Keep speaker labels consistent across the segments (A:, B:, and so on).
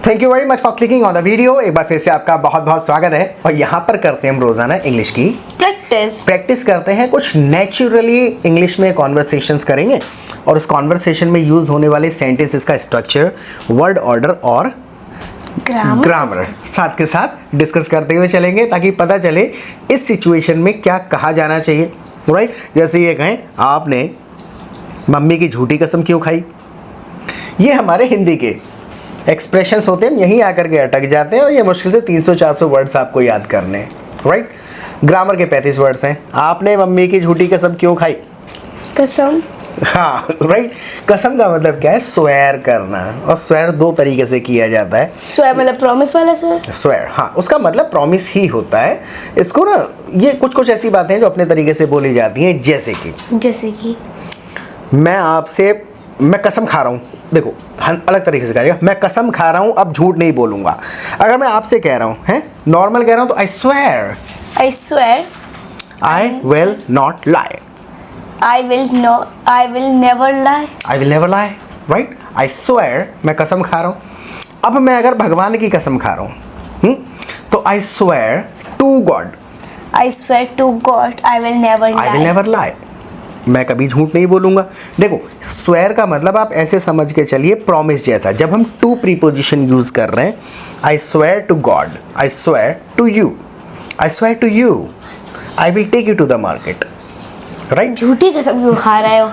A: Thank you very much for clicking on the video. एक बार फिर से आपका बहुत बहुत स्वागत है। और यहाँ पर करते हैं हम रोजाना इंग्लिश की प्रैक्टिस करते हैं। कुछ नेचुरली इंग्लिश में कॉन्वर्सेशंस करेंगे और उस कॉन्वर्सेशन में यूज होने वाले सेंटेंसेस का स्ट्रक्चर, वर्ड ऑर्डर और ग्रामर साथ के साथ डिस्कस करते हुए चलेंगे ताकि पता चले इस सिचुएशन में क्या कहा जाना चाहिए। राइट, जैसे ये कहें आपने मम्मी की झूठी कसम क्यों खाई। ये हमारे हिंदी के एक्सप्रेशंस होते हैं, यहीं आकर के अटक जाते हैं और ये मुश्किल से 300-400 वर्ड्स आपको याद करने हैं। राइट, ग्रामर के 35 वर्ड्स हैं। आपने मम्मी की झूठी कसम क्यों खाई।
B: कसम।
A: हाँ राइट, कसम का मतलब क्या है, स्वेयर करना। और स्वेयर दो तरीके से किया जाता है।
B: स्वेयर मतलब प्रॉमिस वाला स्वेयर।
A: स्वेयर, हाँ, उसका मतलब प्रॉमिस ही होता है। इसको ना, ये कुछ ऐसी बातें हैं जो अपने तरीके से बोली जाती हैं। जैसे कि मैं कसम खा रहा हूँ। देखो अलग तरीके से कहेगा, मैं कसम खा रहा हूँ, अब झूठ नहीं बोलूंगा। अगर मैं आपसे कह रहा हूँ, हैं नॉर्मल कह रहा हूँ, तो I swear I will not lie,
B: I will never lie.
A: Right. I swear, मैं कसम खा रहा हूँ। अब मैं अगर भगवान की कसम खा रहा हूँ, तो I swear to God,
B: I swear to God, I will never lie.
A: मैं कभी झूठ नहीं बोलूंगा। देखो स्वेयर का मतलब आप ऐसे समझ के चलिए, प्रॉमिस जैसा। जब हम टू प्रीपोजिशन यूज कर रहे हैं, I swear to God, I swear to you, I swear to you I will take you to the market. Right,
B: झूठी कसम क्यों खा रहे हो।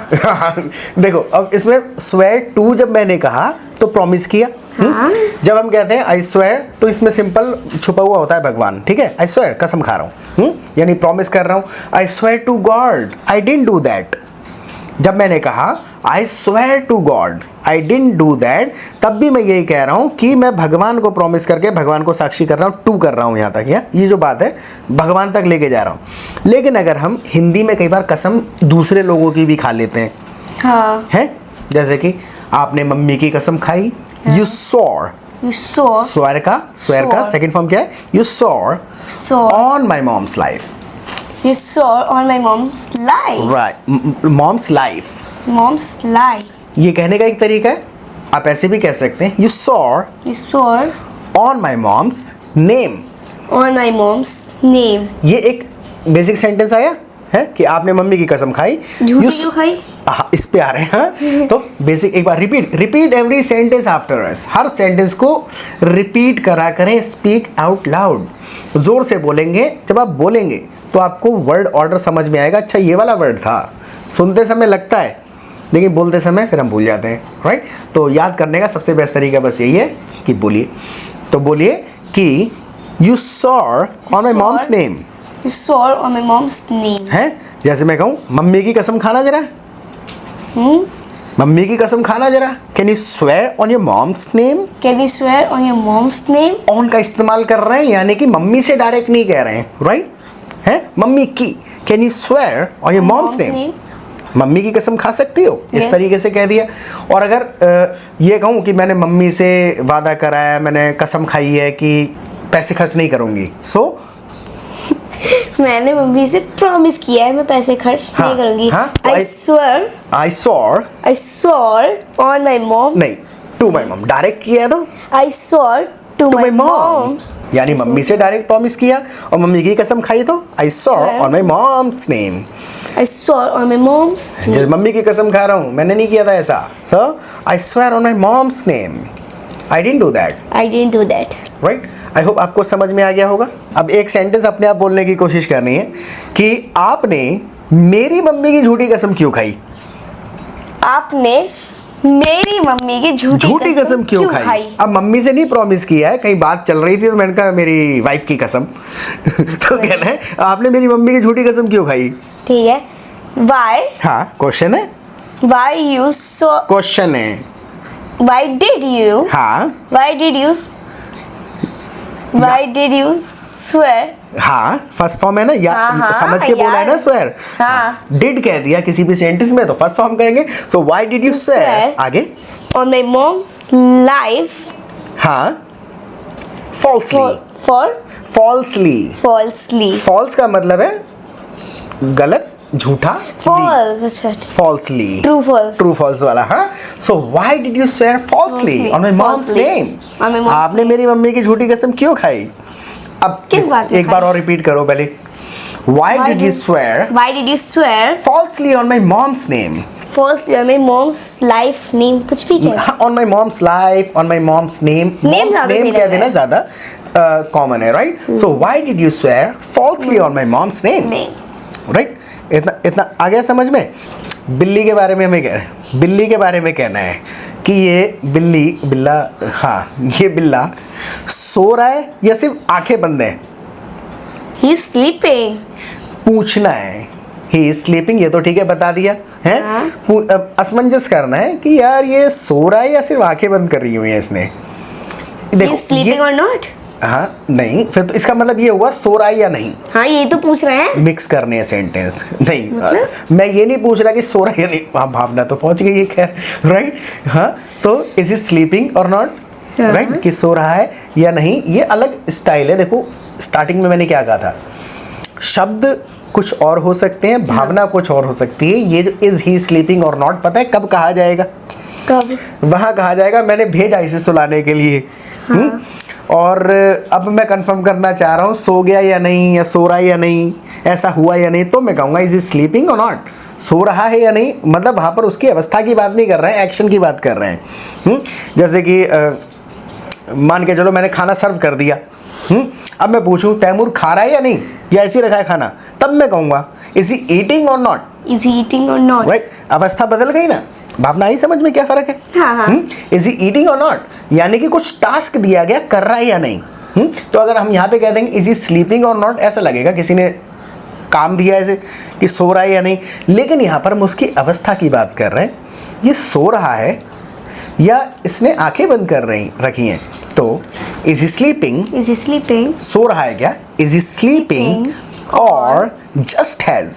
A: देखो अब इसमें स्वेयर टू जब मैंने कहा तो प्रॉमिस किया।
B: हाँ?
A: जब हम कहते हैं आई स्वेयर, तो इसमें सिंपल छुपा हुआ होता है भगवान। ठीक है, आई स्वेयर कसम खा रहा हूँ, यानी प्रॉमिस कर रहा हूँ। I swear to God I didn't do that. जब मैंने कहा I swear to God I didn't do that, तब भी मैं यही कह रहा हूँ कि मैं भगवान को प्रॉमिस करके भगवान को साक्षी कर रहा हूँ, टू कर रहा हूँ। यहाँ तक ये जो बात है भगवान तक लेके जा रहा हूँ। लेकिन अगर हम हिंदी में कई बार कसम दूसरे लोगों की भी खा लेते हैं।
B: हाँ।
A: है, जैसे कि आपने मम्मी की कसम खाई। यू swore, स्वेयर का सेकंड फॉर्म क्या है, you swore on my mom's life.
B: You swore on my mom's life.
A: Right, mom's life,
B: Mom's lie.
A: ये कहने का एक तरीका है। आप ऐसे भी कह सकते हैं, you
B: You swore
A: on my mom's name.
B: on my mom's name.
A: ये एक बेसिक सेंटेंस आया है कि आपने मम्मी की कसम खाई।
B: झूठी क्यों खाई।
A: हाँ, इस पे आ रहे हैं। तो बेसिक एक बार repeat every sentence after us. हर सेंटेंस को रिपीट करा करें, स्पीक आउट लाउड, जोर से बोलेंगे। जब आप बोलेंगे तो आपको वर्ड ऑर्डर समझ में आएगा। अच्छा ये वाला वर्ड था, सुनते समय लगता है लेकिन बोलते समय फिर हम भूल जाते हैं। राइट, तो याद करने का सबसे बेस्ट तरीका बस यही है कि बोलिए। तो बोलिए कि you swore on my mom's name.
B: You swore on my mom's name.
A: है, जैसे मैं कहूँ मम्मी की कसम खाना जरा। मम्मी की कसम खाना जरा। Can you swear on your mom's name.
B: Can you swear on your mom's name?
A: On का इस्तेमाल कर रहे हैं, यानी कि मम्मी से डायरेक्ट नहीं कह रहे हैं। राइट है, मम्मी की। Can you swear on your mom's name. Mummy की कसम खा सकती हो, इस
B: Yes.
A: तरीके से कह दिया। और अगर ये कहूँ कि मैंने मम्मी से वादा करा है, मैंने कसम खाई है कि पैसे खर्च नहीं करूँगी, सो
B: मैंने मम्मी से प्रॉमिस किया है मैं पैसे खर्च नहीं करूंगी।
A: हाँ,
B: I swore on my mom.
A: नहीं, टू माई मॉम। डायरेक्ट किया है तो
B: I swore to
A: to
B: my
A: my mom,
B: mom.
A: यानी मम्मी से डायरेक्ट प्रॉमिस किया और मम्मी की कसम खाई तो I swore on my mom's name.
B: I swore on my mom's name.
A: जैसे मम्मी की कसम खा रहा हूँ, मैंने नहीं किया था ऐसा। So I swear on my mom's name, I didn't do that.
B: I didn't do that.
A: Right, I hope आपको समझ में आ गया होगा। अब एक सेंटेंस अपने आप बोलने की कोशिश करनी है कि आपने मेरी मम्मी की झूठी कसम क्यों खाई।
B: आपने मेरी मम्मी की झूठी
A: कसम क्यों खाई। अब मम्मी से नहीं प्रॉमिस किया है, कहीं बात चल रही थी तो मैंने कहा मेरी वाइफ की कसम। तो कहना है आपने मेरी मम्मी की झूठी कसम क्यों खाई।
B: ठीक है। Why?
A: हाँ, क्वेश्चन है।
B: Why you so?
A: क्वेश्चन है।
B: Why did you?
A: हाँ,
B: Why did you swear?
A: हाँ, फर्स्ट फॉर्म है ना, या
B: हाँ,
A: समझ के बोला है ना, स्वेयर।
B: हाँ।
A: डिड कह दिया किसी भी सेंटेंस में तो फर्स्ट फॉर्म कहेंगे। So why did you swear, आगे
B: On my mom's life.
A: हाँ, फॉल्सली।
B: Falsely.
A: फॉल्स का मतलब है गलत झूठा,
B: false, अच्छा,
A: falsely,
B: true false,
A: true false वाला, हाँ. So why did you swear falsely on my mom's
B: Falsely.
A: name?
B: On my mom's
A: आपने मेरी मम्मी की झूठी कसम क्यों खाई? अब
B: किस बात पे
A: एक बार
B: खाई?
A: और रिपीट करो पहले. Why did you swear
B: Why did you swear
A: falsely on my mom's name?
B: falsely on my mom's life name? कुछ भी कह.
A: On my mom's life, on my mom's name.
B: Name
A: Mom's
B: ज़्यादा
A: name
B: सही
A: कह
B: लग
A: देना
B: रहा है.
A: ज़्यादा कॉमन है, right? So why did you swear falsely on my mom's name?
B: Name.
A: Right? इतना आ गया समझ में? बिल्ली के बारे में हमें बिल्ली के बारे में कहना है कि ये ये बिल्ला सो रहा है या सिर्फ आंखें बंद है?
B: He's sleeping.
A: पूछना है. He is sleeping, ये तो ठीक है, बता दिया है. असमंजस करना है कि यार ये सो रहा है या सिर्फ आंखें बंद कर रही हुई है इसने.
B: He's sleeping or not?
A: हाँ, नहीं, फिर तो इसका मतलब ये हुआ सो रहा है या नहीं.
B: हाँ, ये तो पूछ रहे हैं.
A: मिक्स करने हैं सेंटेंस. नहीं,
B: मतलब?
A: मैं ये नहीं पूछ रहा कि सो रहा है या नहीं. हाँ, भावना तो पहुंच गई है, खैर, राइट. हाँ, तो इज इज स्लीपिंग और नॉट, राइट, कि सो रहा है या नहीं. ये अलग स्टाइल है. देखो स्टार्टिंग में मैंने क्या कहा था, शब्द कुछ और हो सकते हैं, भावना कुछ और हो सकती है. ये जो इज ही स्लीपिंग और नॉट, पता है कब कहा जाएगा?
B: कब?
A: वहाँ कहा जाएगा मैंने भेजा इसे सुलाने के लिए. और अब मैं कंफर्म करना चाह रहा हूँ सो गया या नहीं, या सो रहा है या नहीं, ऐसा हुआ या नहीं, तो मैं कहूँगा इज ही स्लीपिंग और नॉट. सो रहा है या नहीं, मतलब वहाँ पर उसकी अवस्था की बात नहीं कर रहे हैं, एक्शन की बात कर रहे हैं. जैसे कि मान के चलो मैंने खाना सर्व कर दिया. अब मैं पूछूं तैमूर खा रहा है या नहीं, या ऐसे ही रखा है खाना, तब मैं कहूँगा इज ही ईटिंग और not.
B: Is he eating or not?
A: Right, अवस्था बदल गई ना. भावना आई समझ में क्या फर्क है?
B: हाँ.
A: इज ही ईटिंग और नॉट, यानी कि कुछ टास्क दिया गया, कर रहा है या नहीं. तो अगर हम यहाँ पे कह देंगे इज ही स्लीपिंग और नॉट, ऐसा लगेगा किसी ने काम दिया ऐसे कि सो रहा है या नहीं. लेकिन यहाँ पर हम उसकी अवस्था की बात कर रहे हैं. ये सो रहा है या इसने आंखें बंद कर रखी हैं. तो is he sleeping,
B: Is he sleeping?
A: सो रहा है क्या, इज ही स्लीपिंग और just has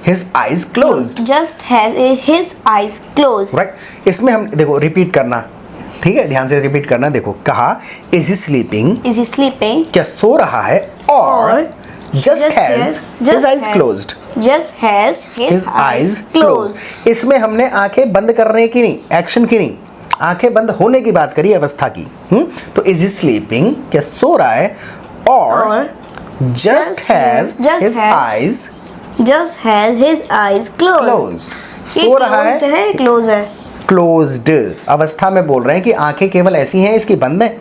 A: his eyes closed.
B: Just has his eyes closed.
A: Right? इसमें हम देखो रिपीट करना, ठीक है, ध्यान से रिपीट करना. देखो कहा is he sleeping,
B: Is he sleeping?
A: क्या सो रहा है, और just has his eyes closed.
B: Just has his eyes closed.
A: इसमें हमने आंखें बंद करने की नहीं, एक्शन की नहीं, आंखें बंद होने की बात करी, अवस्था की. तो is he sleeping, क्या सो रहा है, और just has his eyes closed. सो रहा है,
B: close है.
A: closed अवस्था में बोल रहे हैं कि आंखें केवल ऐसी हैं, इसकी बंद है.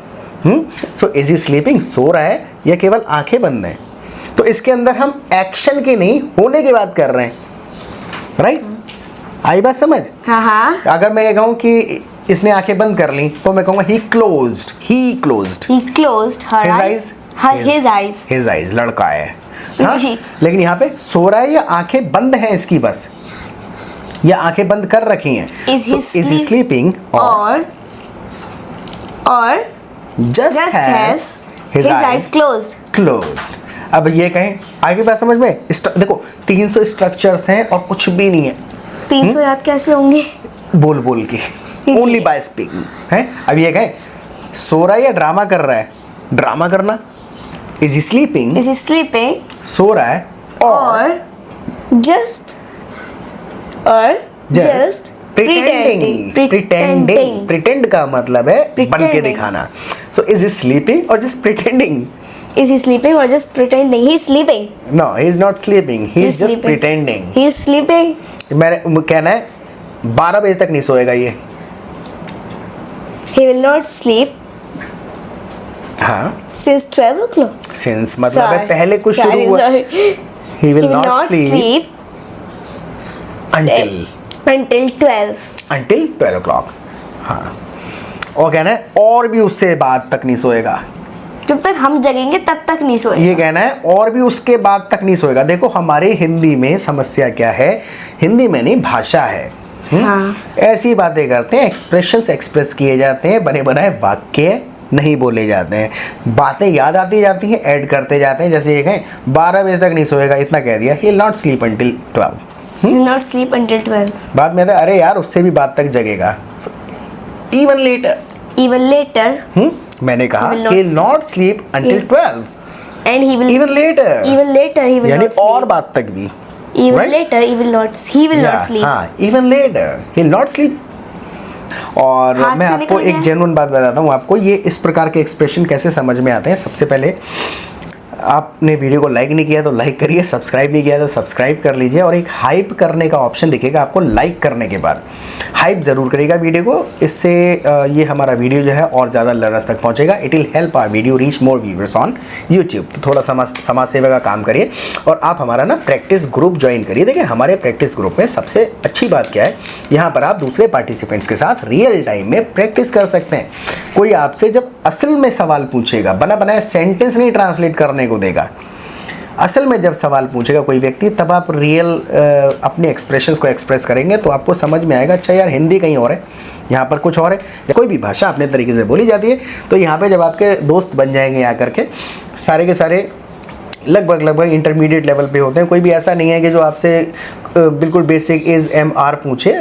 A: सो इज ही स्लीपिंग, सो रहा है या केवल आंखें बंद हैं. तो इसके अंदर हम एक्शन की नहीं, होने की बात कर रहे हैं. राइट, आई बात समझ?
B: हाँ.
A: अगर मैं ये कहूँ कि इसने आंखें बंद कर ली, तो मैं कहूँगा he closed his eyes, लड़का है. हाँ? लेकिन यहाँ पे सो रहा है या आंखें बंद हैं इसकी बस, या आंखें बंद कर रखी हैं.
B: Is he
A: sleeping
B: or just has his eyes closed.
A: अब ये कहें आगे बात समझ में. देखो 300 स्ट्रक्चर्स हैं और कुछ भी नहीं है.
B: 300 याद कैसे होंगे?
A: बोल के, ओनली बाय स्पीकिंग है. अब ये कहें सो रहा है या ड्रामा कर रहा है, ड्रामा करना. इज ही स्लीपिंग, सो रहा है, और
B: just
A: pretending. प्रिटेंड का मतलब है बन के दिखाना. सो इज ही स्लीपिंग और just pretending.
B: Is he sleeping or just pretending? He's sleeping.
A: No, he is not sleeping. He is just pretending.
B: He is sleeping.
A: मेरे कहना है 12 बजे तक नहीं सोएगा ये.
B: He will not sleep.
A: हाँ.
B: Since 12 o'clock.
A: Since मतलब है पहले कुछ शुरू हुआ. He will not sleep until 12 o'clock. हाँ. और कहना है और भी उससे बाद तक नहीं सोएगा.
B: जब तक हम जगेंगे तब तक नहीं सोएगा.
A: ये कहना है और भी उसके बाद तक नहीं सोएगा. देखो हमारे हिंदी में समस्या क्या है, हिंदी में नहीं भाषा है.
B: हाँ.
A: ऐसी बातें करते हैं, एक्सप्रेशंस एक्सप्रेस किए जाते हैं, बने बनाए वाक्य नहीं बोले जाते हैं. बातें याद आती जाती हैं, ऐड करते जाते हैं. जैसे ये कहें 12 बजे तक नहीं सोएगा, इतना कह दिया. He will not sleep until 12.
B: He will not sleep until 12.
A: बाद में अरे यार उससे भी बाद तक जगेगा. Even later. मैंने कहा he will not sleep until 12.
B: And he will
A: even later
B: he will
A: यानी
B: not sleep.
A: और बाद तक भी.
B: Even
A: right?
B: later, he will not sleep.
A: हाँ, even later he will not sleep. और
B: हाथ
A: मैं
B: से
A: आपको
B: निकल
A: एक
B: गया।
A: जेन्युइन बात बताता हूँ आपको, ये इस प्रकार के एक्सप्रेशन कैसे समझ में आते हैं। सबसे पहले आपने वीडियो को लाइक नहीं किया तो लाइक करिए, सब्सक्राइब नहीं किया तो सब्सक्राइब कर लीजिए, और एक हाइप करने का ऑप्शन दिखेगा आपको लाइक करने के बाद। हाइप ज़रूर करिएगा वीडियो को, इससे ये हमारा वीडियो जो है और ज़्यादा लर्नर्स तक पहुंचेगा। It will help our video reach more viewers on YouTube. तो थोड़ा समाज सेवा का काम करिए और आप हमारा ना प्रैक्टिस ग्रुप ज्वाइन करिए। देखिए हमारे प्रैक्टिस ग्रुप में सबसे अच्छी बात क्या है, यहाँ पर आप दूसरे पार्टिसिपेंट्स के साथ रियल टाइम में प्रैक्टिस कर सकते हैं। कोई आपसे जब असल में सवाल पूछेगा, बना बनाया सेंटेंस नहीं ट्रांसलेट करने को देगा, असल में जब सवाल पूछेगा कोई व्यक्ति, तब आप रियल अपने एक्सप्रेशंस को एक्सप्रेस करेंगे तो आपको समझ में आएगा अच्छा यार हिंदी कहीं और है, यहाँ पर कुछ और है। या कोई भी भाषा अपने तरीके से बोली जाती है। तो यहाँ पे जब आपके दोस्त बन जाएंगे आकर के, सारे के सारे लगभग इंटरमीडिएट लेवल पे होते हैं। कोई भी ऐसा नहीं है कि जो आपसे बिल्कुल बेसिक इज़ एम आर पूछे,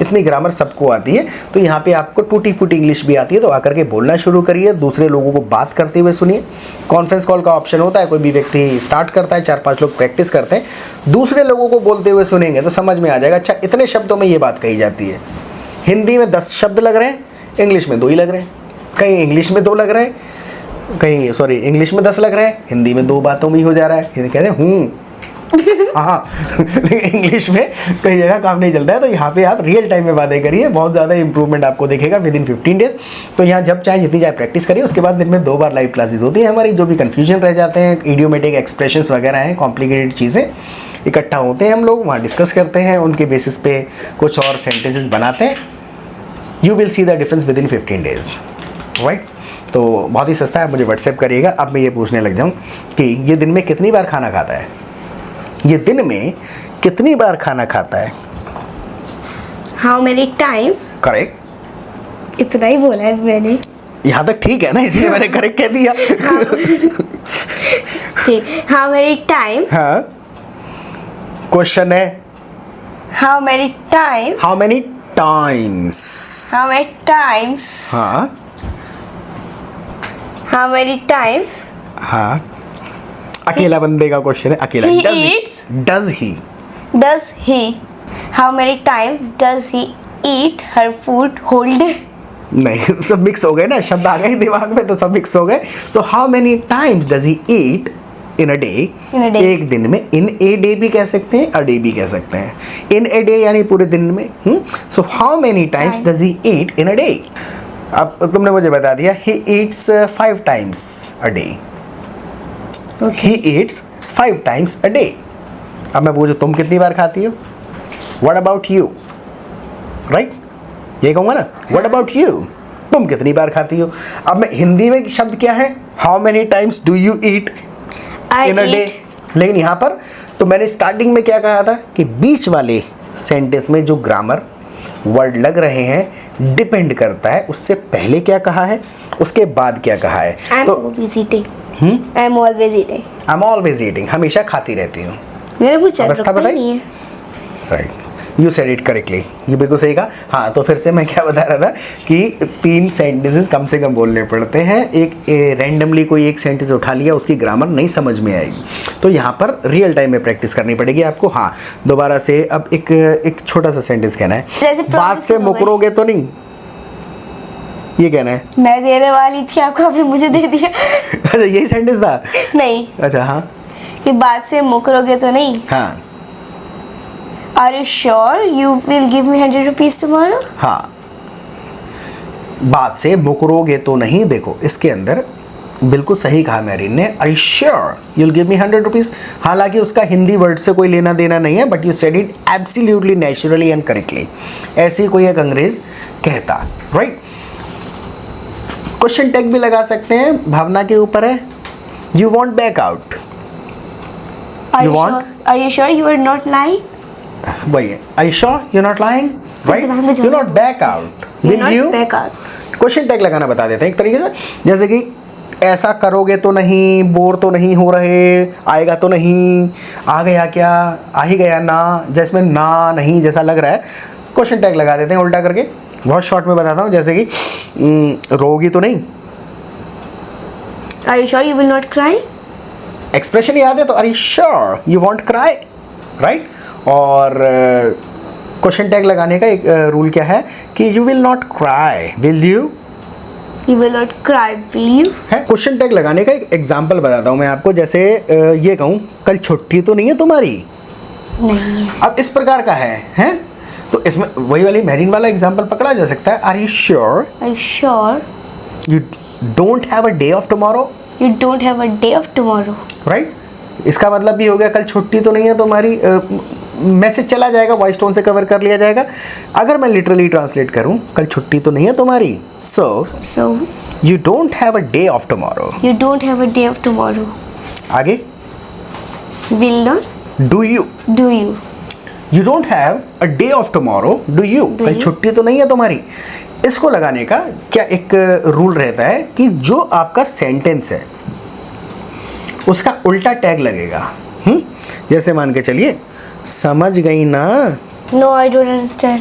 A: इतनी ग्रामर सबको आती है। तो यहाँ पे आपको टूटी फूटी इंग्लिश भी आती है। तो आकर के बोलना शुरू करिए, दूसरे लोगों को बात करते हुए सुनिए। कॉन्फ्रेंस कॉल का ऑप्शन होता है, कोई भी व्यक्ति स्टार्ट करता है, 4-5 लोग प्रैक्टिस करते हैं, दूसरे लोगों को बोलते हुए सुनेंगे तो समझ में आ जाएगा अच्छा इतने शब्दों में ये बात कही जाती है। हिंदी में 10 शब्द लग रहे हैं, इंग्लिश में 2 ही लग रहे हैं, कहीं इंग्लिश में 2 लग रहे हैं, कहीं सॉरी इंग्लिश में 10 लग रहे हैं, हिंदी में 2 बातों में ही हो जा रहा है। कहते हैं हूँ हाँ इंग्लिश में कई जगह काम नहीं चलता है। तो यहाँ पे आप रियल टाइम में बातें करिए, बहुत ज़्यादा इंप्रूवमेंट आपको दिखेगा विद इन 15 डेज। तो यहाँ जब चाहे जितनी चाहे प्रैक्टिस करिए। उसके बाद दिन में 2 बार लाइव क्लासेस होती है हमारी। जो भी कन्फ्यूजन रह जाते हैं, इडियोमेटिक एक्सप्रेशंस वगैरह हैं, कॉम्प्लिकेटेड चीज़ें, इकट्ठा होते हैं हम लोग, वहाँ डिस्कस करते हैं, उनके बेसिस पे कुछ और सेंटेंसेस बनाते हैं। You will see the difference with in 15 days, right. तो बहुत ही सस्ता है, मुझे व्हाट्सएप करिएगा। अब मैं ये पूछने लग जाऊँ कि ये दिन में कितनी बार खाना खाता है, ये दिन में कितनी बार खाना खाता है?
B: How many times?
A: करेक्ट,
B: इतना ही बोला है मैंने।
A: यहाँ तक ठीक है ना, इसलिए मैंने करेक्ट कह दिया।
B: ठीक। How many times?
A: हाँ, क्वेश्चन है
B: How many times?
A: How many times.
B: How many times?
A: हाँ
B: How many times?
A: हाँ, अकेला बंदे का क्वेश्चन है, अकेला।
B: He
A: does
B: eats?
A: He
B: Does he? How many times does he eat her food whole day?
A: नहीं, सब मिक्स हो गए ना, शब्द आ गए दिमाग में तो सब मिक्स हो गए। So how many times does he eat in a day?
B: In a day.
A: एक दिन में। इन ए डे भी कह सकते हैं, अ डे भी कह सकते हैं। इन ए डे यानी पूरे दिन में। So how many times does he eat in a day? अब तुमने मुझे बता दिया he eats 5 times a day. He eats 5 times a day. अब मैं पूछूं तुम कितनी बार खाती हो? What about you? राइट, ये कहूँगा ना, व्हाट अबाउट यू, तुम कितनी बार खाती हो? अब मैं हिंदी में शब्द क्या है, how many times do you eat in a day. लेकिन यहाँ पर तो मैंने स्टार्टिंग में क्या कहा था कि बीच वाले सेंटेंस में जो ग्रामर वर्ड लग रहे हैं डिपेंड करता है उससे पहले क्या कहा है, उसके बाद क्या कहा है।
B: I'm
A: तो
B: always eating. I'm always eating.
A: I'm always eating, हमेशा खाती रहती हूँ।
B: मेरा मुँह चल
A: अवस्था
B: रुकता
A: बताई?
B: नहीं है।
A: Right, you said it correctly, ये बिल्कुल सही कहा। हाँ, तो फिर से मैं क्या बता रहा था कि 3 सेंटेंसेस कम से कम बोलने पड़ते हैं। एक रैंडमली कोई एक सेंटेंस उठा लिया, उसकी ग्रामर नहीं समझ में आएगी, तो यहाँ पर रियल टाइम में प्रैक्टिस करनी पड़ेगी आपको। हाँ, दोबारा से अब एक छोटा सा सेंटेंस कहना है,
B: जैसे
A: बात से मुकरोगे तो नहीं, ये कहना है।
B: मैं देने वाली थी आपको, आपने मुझे दे दिया।
A: अच्छा, यही सेंटेंस था?
B: नहीं,
A: अच्छा, हाँ,
B: कि बात से मुकरोगे तो नहीं।
A: हाँ,
B: Are you sure you will give me 100 rupees tomorrow?
A: हाँ, बात से मुकरोगे तो नहीं। देखो इसके अंदर बिल्कुल सही कहा मैरिन ने, Are you sure you'll give me 100 rupees? हालांकि उसका हिंदी वर्ड से कोई लेना देना नहीं है, but you said it absolutely naturally and correctly. ऐसे ही कोई एक अंग्रेज कहता, राइट। क्वेश्चन टैग भी लगा सकते हैं, भावना के ऊपर है। You want back out,
B: Are
A: You
B: you
A: want?
B: sure? Are you sure you are not lying?
A: वही है, Are you sure you're not lying? Right?
B: दिमाग में
A: You're not back out.
B: You
A: Will
B: not
A: you?
B: back out.
A: Question tag लगाना बता देते हैं एक तरीके से, जैसे कि ऐसा करोगे तो नहीं, बोर तो नहीं हो रहे, आएगा तो नहीं, आ गया क्या, आ ही गया ना, जिसमें ना नहीं जैसा लग रहा है, क्वेश्चन टैग लगा देते हैं उल्टा करके। बहुत शॉर्ट में बताता हूँ, जैसे कि रोगी तो नहीं।
B: Are you sure you will not cry?
A: Expression याद है तो Are you sure you won't cry? Right. और क्वेश्चन टैग लगाने का एक रूल क्या है कि you will not cry, will you?
B: You will not cry, will you?
A: है क्वेश्चन टैग लगाने का एक एग्जांपल बताता हूँ मैं आपको। जैसे ये कहूँ कल छुट्टी तो नहीं है तुम्हारी?
B: नहीं है।
A: अब इस प्रकार का है तो इसमें वही वाली मैरिन वाला एग्जांपल पकड़ा जा सकता है। Are you sure?
B: Are you sure?
A: You don't have a day off tomorrow?
B: You don't have a day of tomorrow.
A: Right? इसका मतलब भी हो गया कल छुट्टी तो नहीं है तुम्हारी। मैसेज चला जाएगा, वॉइस टोन से कवर कर लिया जाएगा। अगर मैं लिटरली ट्रांसलेट करूं कल छुट्टी तो नहीं है तुम्हारी, so you don't have a day off tomorrow.
B: You don't have a day of tomorrow.
A: आगे
B: Will not?
A: Do you?
B: Do you?
A: You don't have a day off tomorrow, do you?
B: Do
A: कल
B: you?
A: छुट्टी तो नहीं है तुम्हारी। इसको लगाने का क्या एक रूल रहता है कि जो आपका सेंटेंस है उसका उल्टा टैग लगेगा। जैसे मान के चलिए, समझ गई ना?
B: No, I don't understand.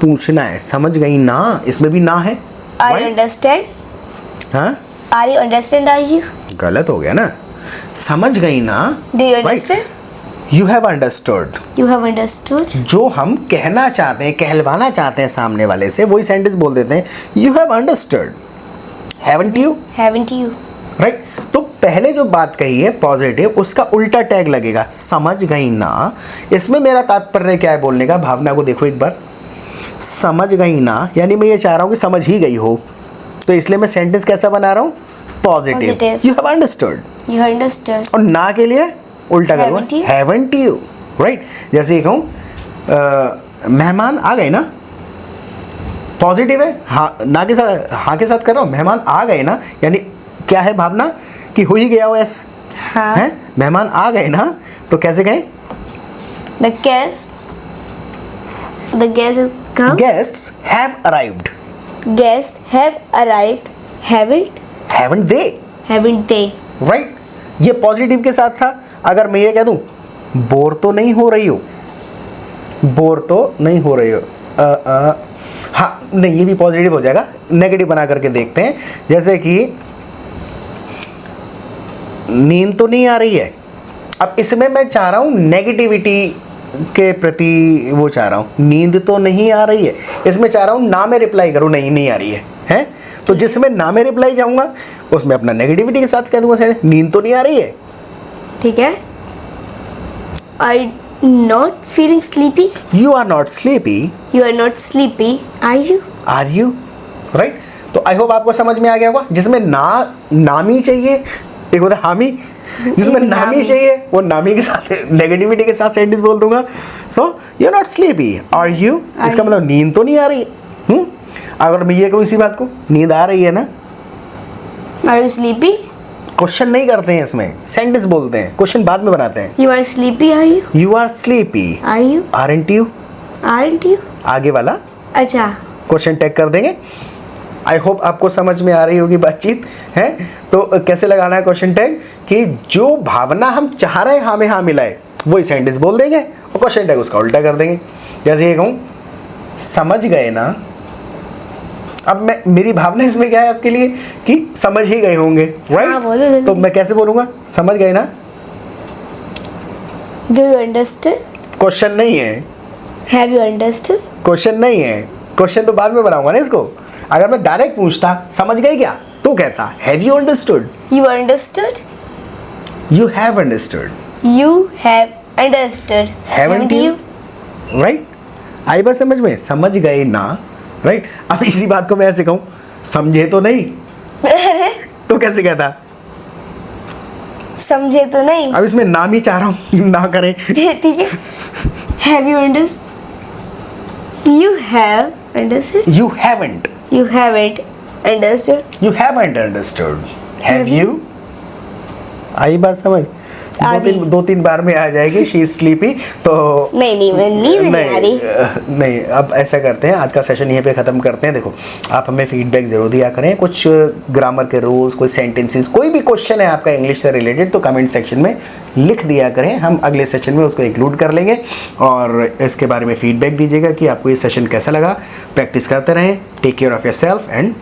A: पूछना है, समझ गई ना? इसमें भी ना है।
B: Are you understand?
A: हाँ,
B: Are you understand? Are you?
A: गलत हो गया ना। समझ गई ना?
B: Do you understand?
A: You have understood.
B: You have understood.
A: जो हम कहना चाहते हैं, कहलवाना चाहते हैं सामने वाले से, वही सेंटेंस बोल देते हैं you have understood, haven't you?
B: Haven't you?
A: Right? तो पहले जो बात कही है पॉजिटिव, उसका उल्टा टैग लगेगा, समझ गई ना। इसमें मेरा तात्पर्य क्या है बोलने का, भावना को देखो एक बार। समझ गई ना यानी मैं ये चाह रहा हूँ कि समझ ही गई हो, तो इसलिए मैं सेंटेंस कैसा बना रहा हूँ? Positive.
B: Positive.
A: You have understood.
B: You understood.
A: और ना के लिए उल्टा
B: Haven't
A: करूँगा,
B: you?
A: Haven't you? राइट? जैसे ये कहूँ मेहमान आ गए ना, पॉजिटिव है, हाँ ना के साथ, हाँ के साथ कर रहा हूँ, मेहमान आ गए ना यानी क्या है भावना कि हो ही गया हो ऐसा
B: हाँ.
A: है। मेहमान आ गए ना तो कैसे कहें?
B: The guests have come.
A: Guests have arrived.
B: Guests have arrived.
A: Haven't they?
B: Haven't they?
A: Right? ये पॉजिटिव के साथ था। अगर मैं ये कह दूं बोर तो नहीं हो रही हो, बोर तो नहीं हो रही हो, हाँ नहीं, ये भी पॉजिटिव हो जाएगा। नेगेटिव बना करके देखते हैं। जैसे कि नींद तो नहीं आ रही है। अब इसमें मैं चाह रहा हूँ नेगेटिविटी के प्रति, वो चाह रहा हूँ नींद तो नहीं आ रही है। इसमें चाह रहा हूँ ना मैं रिप्लाई करूँ नहीं आ रही है, हैं? तो जिसमें ना मैं रिप्लाई जाऊँगा उसमें अपना नेगेटिविटी के साथ कह दूँगा नींद तो नहीं आ रही है।
B: ठीक है। Are you not feeling sleepy?
A: You are not sleepy.
B: You are not sleepy. Are you?
A: Are you? Right? तो आई होप आपको समझ में आ गया होगा। जिसमें नामी चाहिए, एक होता है हामी, जिसमें नामी चाहिए वो नामी के साथ नेगेटिविटी के साथ सेंटेंस बोल दूंगा। So you are not sleepy, are you? इसका मतलब नींद तो नहीं आ रही। अगर मैं ये कहूँ इसी बात को, नींद आ रही है ना?
B: Are you sleepy?
A: क्वेश्चन नहीं करते हैं इसमें, सेंटेंस बोलते हैं, क्वेश्चन बाद में बनाते हैं।
B: You are sleepy. Are you?
A: You are sleepy,
B: Are you?
A: Aren't you?
B: Aren't you?
A: आगे वाला
B: अच्छा।
A: क्वेश्चन टैग कर देंगे। आई होप आपको समझ में आ रही होगी बातचीत, है? तो कैसे लगाना है क्वेश्चन टैग कि जो भावना हम चाह रहे हैं हाँ में हाँ मिलाए, वही सेंटेंस बोल देंगे और क्वेश्चन टैग उसका उल्टा कर देंगे। जैसे ये कहूँ समझ गए ना। अब मैं, मेरी भावना इसमें क्या है आपके लिए कि समझ ही गए होंगे,
B: हाँ, बोलो
A: राइट?
B: जल्दी।
A: तो मैं कैसे बोलूँगा समझ गए ना?
B: Do you understand?
A: क्वेश्चन नहीं है,
B: Have you understood?
A: क्वेश्चन नहीं है, क्वेश्चन तो बाद में बनाऊंगा ना इसको। अगर मैं डायरेक्ट पूछता समझ गए क्या, तो कहता have you understood?
B: You understood?
A: You have understood.
B: You have understood.
A: Haven't you? Right? आई बात समझ में? समझ गए ना, राइट? अब इसी बात को मैं ऐसे कहूँ समझे तो नहीं, तो कैसे कहता?
B: समझे तो नहीं।
A: अब इसमें नाम ही चाह रहा हूँ ना करें।
B: ठीक है। Have you understood? You have understood.
A: You haven't.
B: You haven't understood.
A: You haven't understood. Have
B: Have
A: you? आई बात समझ? दो तीन बार में आ जाएगी शी इज स्लीपी। तो
B: नहीं मैं नींद नहीं आ रही।
A: नहीं, अब ऐसा करते हैं, आज का सेशन यहीं पे ख़त्म करते हैं। देखो आप हमें फीडबैक ज़रूर दिया करें, कुछ ग्रामर के रूल्स, कोई सेंटेंसेस, कोई भी क्वेश्चन है आपका इंग्लिश से रिलेटेड तो कमेंट सेक्शन में लिख दिया करें। हम अगले सेशन में उसको इंक्लूड कर लेंगे और इसके बारे में फीडबैक दीजिएगा कि आपको ये सेशन कैसा लगा। प्रैक्टिस करते रहें। Take care of yourself and